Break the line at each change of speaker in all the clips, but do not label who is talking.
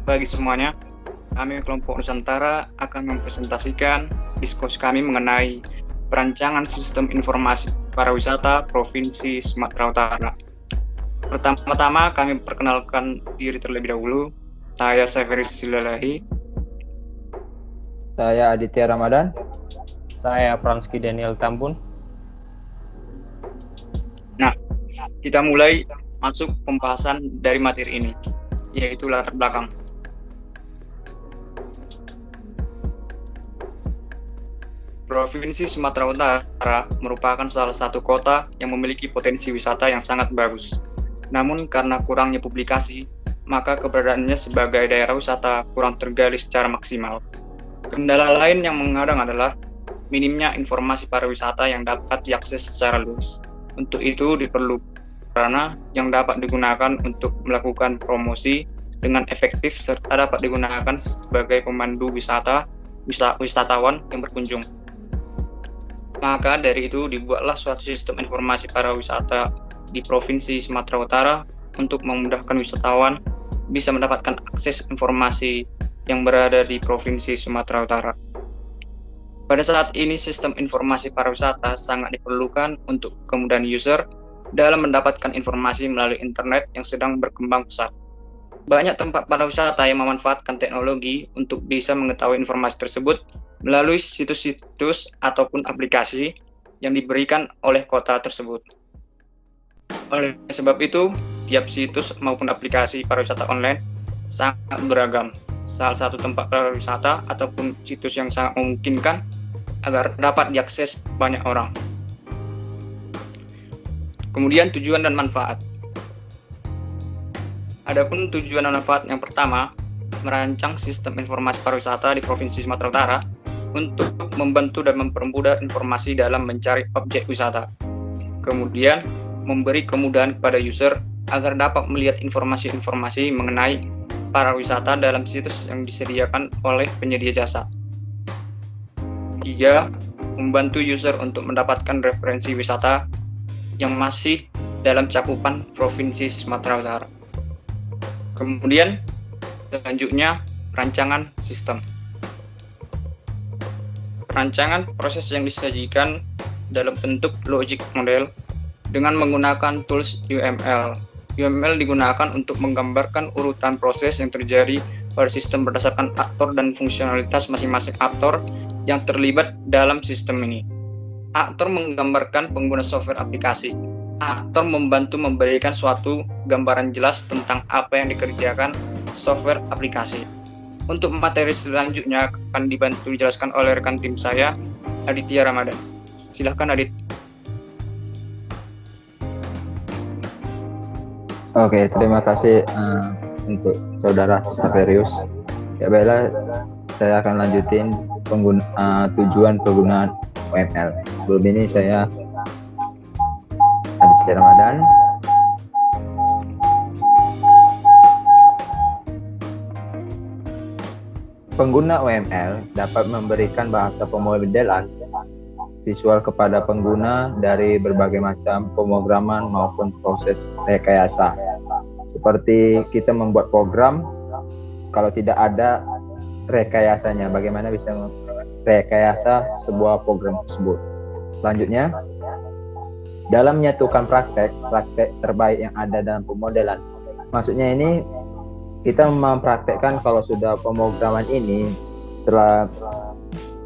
bagi semuanya. Kami kelompok Nusantara akan mempresentasikan diskusi kami mengenai perancangan sistem informasi pariwisata Provinsi Sumatera Utara. Pertama-tama kami perkenalkan diri terlebih dahulu. Saya Severis Silalahi.
Saya Aditya Ramadan.
Saya Franski Daniel Tambun.
Nah, kita mulai masuk pembahasan dari materi ini, yaitu latar belakang. Provinsi Sumatera Utara merupakan salah satu kota yang memiliki potensi wisata yang sangat bagus. Namun karena kurangnya publikasi, maka keberadaannya sebagai daerah wisata kurang tergali secara maksimal. Kendala lain yang menghadang adalah minimnya informasi pariwisata yang dapat diakses secara luas. Untuk itu diperlukan sarana yang dapat digunakan untuk melakukan promosi dengan efektif serta dapat digunakan sebagai pemandu wisatawan yang berkunjung. Maka dari itu dibuatlah suatu sistem informasi pariwisata di Provinsi Sumatera Utara untuk memudahkan wisatawan bisa mendapatkan akses informasi yang berada di Provinsi Sumatera Utara. Pada saat ini sistem informasi pariwisata sangat diperlukan untuk kemudahan user dalam mendapatkan informasi melalui internet yang sedang berkembang pesat. Banyak tempat pariwisata yang memanfaatkan teknologi untuk bisa mengetahui informasi tersebut melalui situs-situs ataupun aplikasi yang diberikan oleh kota tersebut. Oleh sebab itu, tiap situs maupun aplikasi pariwisata online sangat beragam. Salah satu tempat pariwisata ataupun situs yang sangat memungkinkan agar dapat diakses banyak orang. Kemudian tujuan dan manfaat. Adapun tujuan dan manfaat yang pertama, merancang sistem informasi pariwisata di Provinsi Sumatera Utara untuk membantu dan mempermudah informasi dalam mencari objek wisata. Kemudian, memberi kemudahan kepada user agar dapat melihat informasi-informasi mengenai pariwisata dalam situs yang disediakan oleh penyedia jasa. 3. Membantu user untuk mendapatkan referensi wisata yang masih dalam cakupan Provinsi Sumatera Utara. Kemudian, selanjutnya, rancangan sistem. Rancangan proses yang disajikan dalam bentuk logic model dengan menggunakan tools UML. UML digunakan untuk menggambarkan urutan proses yang terjadi pada sistem berdasarkan aktor dan fungsionalitas masing-masing aktor yang terlibat dalam sistem ini. Aktor menggambarkan pengguna software aplikasi. Aktor membantu memberikan suatu gambaran jelas tentang apa yang dikerjakan software aplikasi. Untuk materi selanjutnya akan dibantu dijelaskan oleh rekan tim saya, Aditya Ramadan. Silahkan Adit.
Oke, terima kasih untuk saudara Saverius. Ya baiklah, saya akan lanjutin tujuan penggunaan UML. Sebelum ini saya Aditya Ramadan. Pengguna UML dapat memberikan bahasa pemodelan visual kepada pengguna dari berbagai macam pemrograman maupun proses rekayasa. Seperti kita membuat program, kalau tidak ada rekayasanya, bagaimana bisa rekayasa sebuah program tersebut. Selanjutnya, dalam menyatukan praktek terbaik yang ada dalam pemodelan. Maksudnya ini kita mempraktekkan kalau sudah pemrograman ini telah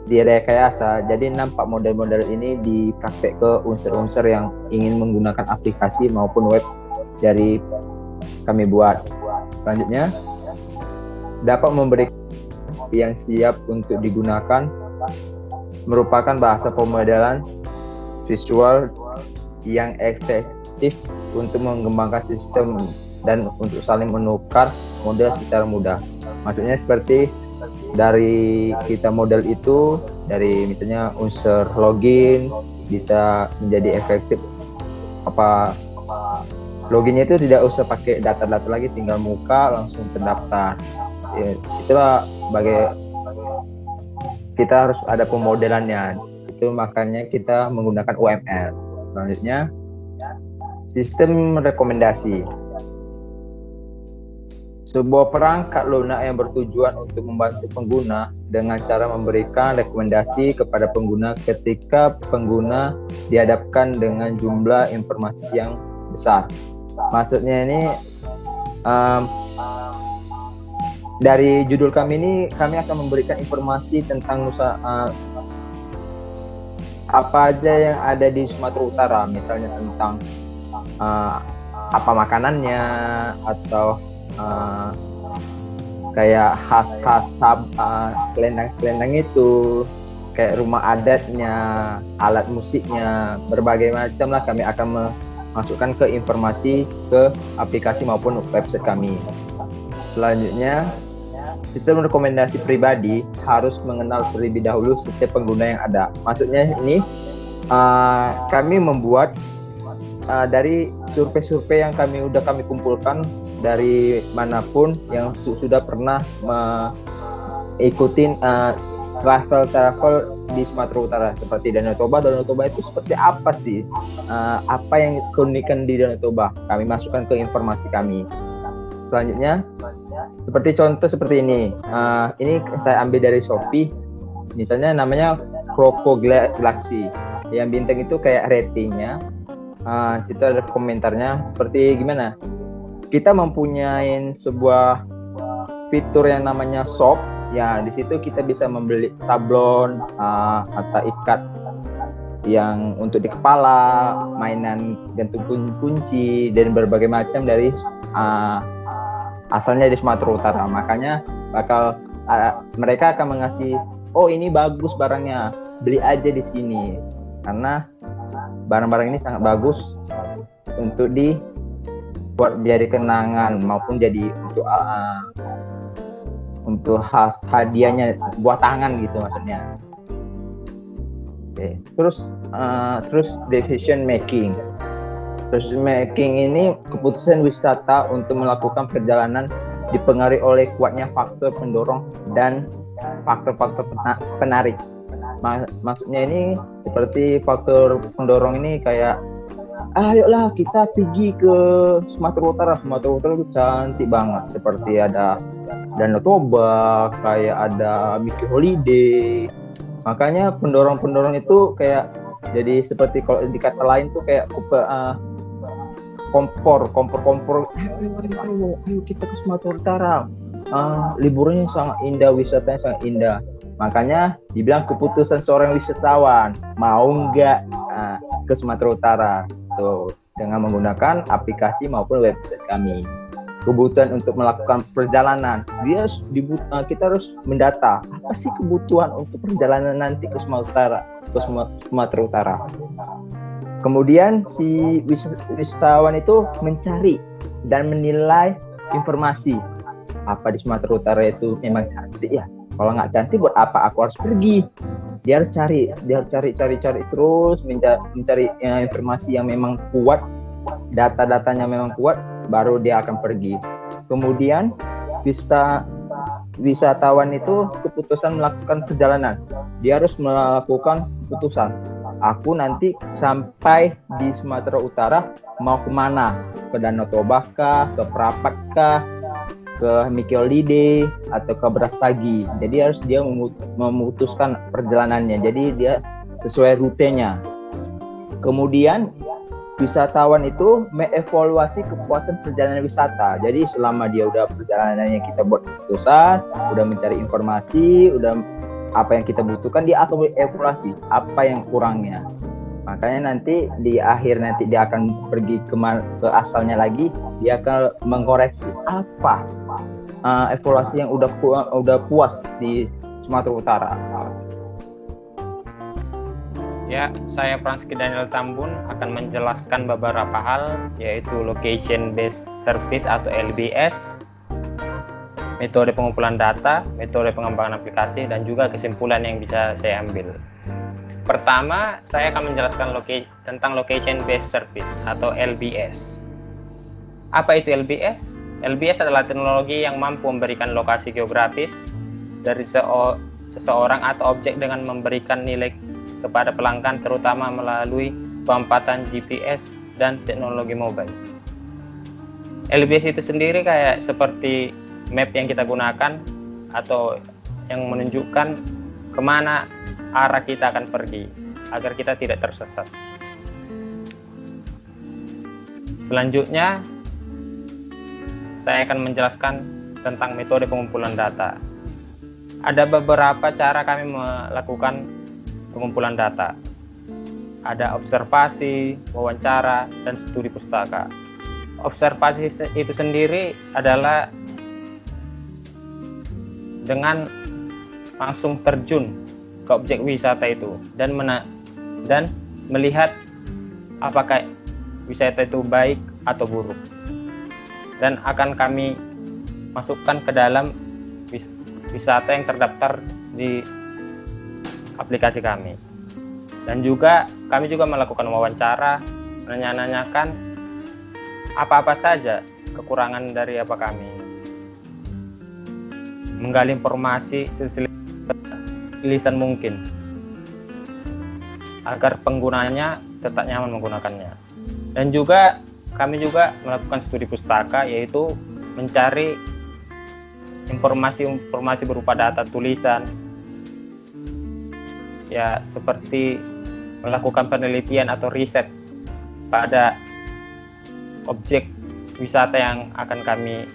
direkayasa, jadi nampak model-model ini dipraktek ke unsur-unsur yang ingin menggunakan aplikasi maupun web dari kami buat. Selanjutnya, dapat memberi yang siap untuk digunakan merupakan bahasa pemodelan visual yang efektif untuk mengembangkan sistem dan untuk saling menukar model secara mudah. Maksudnya seperti dari kita model itu, dari misalnya unsur login bisa menjadi efektif. Loginnya itu tidak usah pakai data-data lagi, tinggal muka langsung terdaftar. Ya, itulah kita harus ada pemodelannya. Itu makanya kita menggunakan UML. Selanjutnya, sistem rekomendasi. sebuah perangkat lunak yang bertujuan untuk membantu pengguna dengan cara memberikan rekomendasi kepada pengguna ketika pengguna dihadapkan dengan jumlah informasi yang besar. Maksudnya ini dari judul kami ini, kami akan memberikan informasi tentang apa aja yang ada di Sumatera Utara, misalnya tentang apa makanannya, atau kayak khas-khas selendang-selendang itu, kayak rumah adatnya, alat musiknya, berbagai macam lah kami akan masukkan ke informasi ke aplikasi maupun website kami. Selanjutnya, sistem rekomendasi pribadi harus mengenal terlebih dahulu setiap pengguna yang ada. Maksudnya ini kami membuat dari survei-survei yang kami kumpulkan dari manapun yang sudah pernah mengikuti travel di Sumatera Utara, seperti Danau Toba. Danau Toba itu seperti apa sih? Apa yang keunikan di Danau Toba? Kami masukkan ke informasi kami. Selanjutnya, seperti contoh seperti ini. Ini saya ambil dari Shopee. Misalnya namanya Kroko Galaxy. Yang bintang itu kayak ratingnya. Situ ada komentarnya. Seperti gimana? Kita mempunyai sebuah fitur yang namanya shop. Ya, di situ kita bisa membeli sablon atau ikat yang untuk di kepala, mainan gantung kunci, dan berbagai macam dari asalnya di Sumatera Utara. Makanya mereka akan mengasih, oh ini bagus barangnya, beli aja di sini, karena barang-barang ini sangat bagus untuk buat jadi kenangan maupun jadi untuk hadiahnya, buat tangan gitu maksudnya. Oke. Terus decision making. Decision making ini keputusan wisata untuk melakukan perjalanan dipengaruhi oleh kuatnya faktor pendorong dan faktor-faktor penarik. Maksudnya ini seperti faktor pendorong ini kayak, ayolah kita pergi ke Sumatera Utara. Sumatera Utara itu cantik banget, seperti ada Danau Toba, kayak ada Mickey Holiday. Makanya pendorong-pendorong itu kayak jadi seperti kalau di kata lain tuh kayak kompor. Ayo kita ke Sumatera Utara. Liburnya sangat indah, wisatanya sangat indah. Makanya dibilang keputusan seorang wisatawan mau nggak ke Sumatera Utara tuh dengan menggunakan aplikasi maupun website kami. Kebutuhan untuk melakukan perjalanan, kita harus mendata apa sih kebutuhan untuk perjalanan nanti ke Sumatera Utara. Kemudian si wisatawan itu mencari dan menilai informasi, apa di Sumatera Utara itu memang cantik ya. Kalau nggak cantik, buat apa aku harus pergi? Dia harus cari terus mencari informasi yang memang kuat, data-datanya memang kuat, baru dia akan pergi. Kemudian wisatawan itu keputusan melakukan perjalanan. Dia harus melakukan keputusan. Aku nanti sampai di Sumatera Utara mau kemana? Ke Danau Toba kah? Ke Prapat kah? Ke Mickey Holiday atau ke Brastagi. Jadi harus dia memutuskan perjalanannya. Jadi dia sesuai rutenya. Kemudian wisatawan itu mengevaluasi kepuasan perjalanan wisata. Jadi selama dia udah perjalanannya kita buat keputusan, udah mencari informasi, udah apa yang kita butuhkan, dia akan mengevaluasi apa yang kurangnya. Makanya nanti di akhir nanti dia akan pergi ke asalnya lagi, dia akan mengoreksi apa evaluasi yang udah puas di Sumatera Utara.
Ya, saya Franski Daniel Tambun akan menjelaskan beberapa hal, yaitu Location Based Service atau LBS, metode pengumpulan data, metode pengembangan aplikasi, dan juga kesimpulan yang bisa saya ambil. Pertama, saya akan menjelaskan tentang Location Based Service atau LBS. Apa itu LBS? LBS adalah teknologi yang mampu memberikan lokasi geografis dari seseorang atau objek dengan memberikan nilai kepada pelanggan, terutama melalui pemanfaatan GPS dan teknologi mobile. LBS itu sendiri kayak seperti map yang kita gunakan atau yang menunjukkan kemana arah kita akan pergi agar kita tidak tersesat. Selanjutnya, saya akan menjelaskan tentang metode pengumpulan data. Ada beberapa cara kami melakukan pengumpulan data. Ada observasi, wawancara, dan studi pustaka. Observasi itu sendiri adalah dengan langsung terjun ke objek wisata itu dan melihat apakah wisata itu baik atau buruk, dan akan kami masukkan ke dalam wisata yang terdaftar di aplikasi kami. Dan juga kami juga melakukan wawancara, menanyakan apa-apa saja kekurangan dari kami, menggali informasi selisan mungkin agar penggunanya tetap nyaman menggunakannya. Dan juga kami juga melakukan studi pustaka, yaitu mencari informasi berupa data tulisan, ya seperti melakukan penelitian atau riset pada objek wisata yang akan kami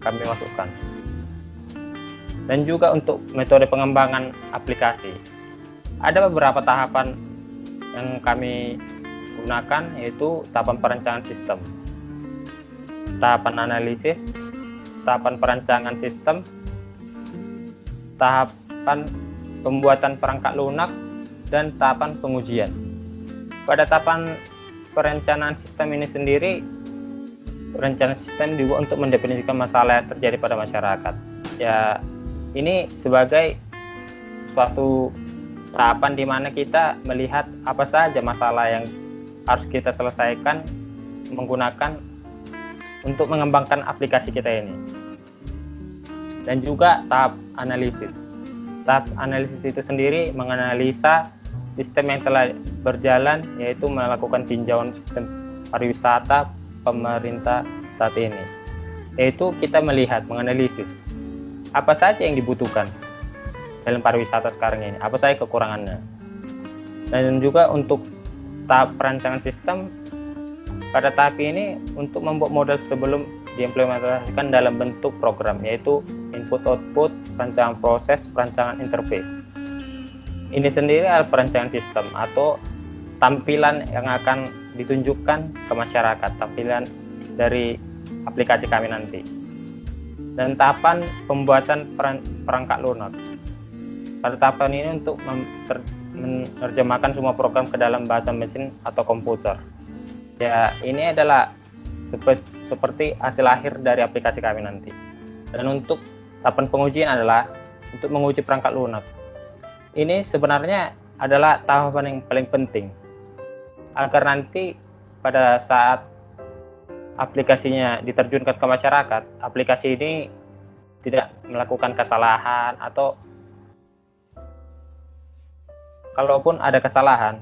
masukkan. Dan juga untuk metode pengembangan aplikasi, ada beberapa tahapan yang kami gunakan, yaitu tahapan perencanaan sistem, tahapan analisis, tahapan perancangan sistem, tahapan pembuatan perangkat lunak, dan tahapan pengujian. Pada tahapan perencanaan sistem ini sendiri, perencanaan sistem juga untuk mendefinisikan masalah yang terjadi pada masyarakat. Ya, ini sebagai suatu tahapan di mana kita melihat apa saja masalah yang harus kita selesaikan menggunakan untuk mengembangkan aplikasi kita ini. Dan juga tahap analisis. Tahap analisis itu sendiri menganalisa sistem yang telah berjalan, yaitu melakukan tinjauan sistem pariwisata pemerintah saat ini. Yaitu kita melihat, menganalisis apa saja yang dibutuhkan dalam pariwisata sekarang ini, apa saja kekurangannya. Dan juga untuk tahap perancangan sistem, pada tahap ini untuk membuat model sebelum diimplementasikan dalam bentuk program, yaitu input-output, perancangan proses, perancangan interface. Ini sendiri adalah perancangan sistem atau tampilan yang akan ditunjukkan ke masyarakat, tampilan dari aplikasi kami nanti. Dan tahapan pembuatan perangkat lunak. Pada tahapan ini untuk menerjemahkan semua program ke dalam bahasa mesin atau komputer. Ya, ini adalah seperti hasil akhir dari aplikasi kami nanti. Dan untuk tahapan pengujian adalah untuk menguji perangkat lunak. Ini sebenarnya adalah tahapan yang paling penting agar nanti pada saat aplikasinya diterjunkan ke masyarakat, aplikasi ini tidak melakukan kesalahan, atau kalaupun ada kesalahan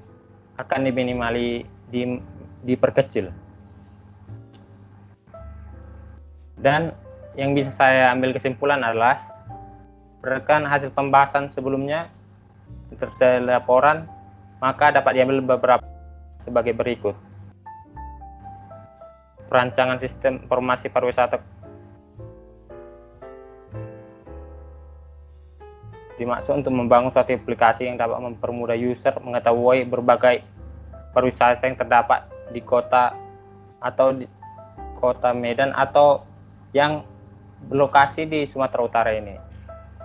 akan diperkecil. Dan yang bisa saya ambil kesimpulan adalah berdasarkan hasil pembahasan sebelumnya terkait laporan, maka dapat diambil beberapa sebagai berikut. Perancangan sistem informasi pariwisata dimaksud untuk membangun suatu aplikasi yang dapat mempermudah user mengetahui berbagai pariwisata yang terdapat di kota atau di kota Medan atau yang berlokasi di Sumatera Utara ini.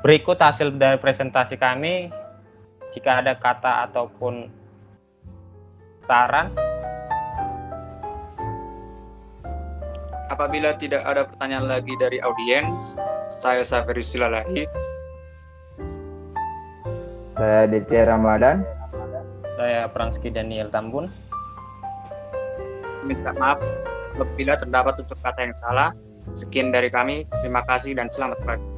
Berikut hasil dari presentasi kami. Jika ada kata ataupun saran.
Apabila tidak ada pertanyaan lagi dari audiens, saya Saferi Silalahi.
Saya Ditya Ramadan.
Saya Franski Daniel Tambun.
Minta maaf apabila terdapat tutur kata yang salah. Sekian dari kami. Terima kasih dan selamat pagi.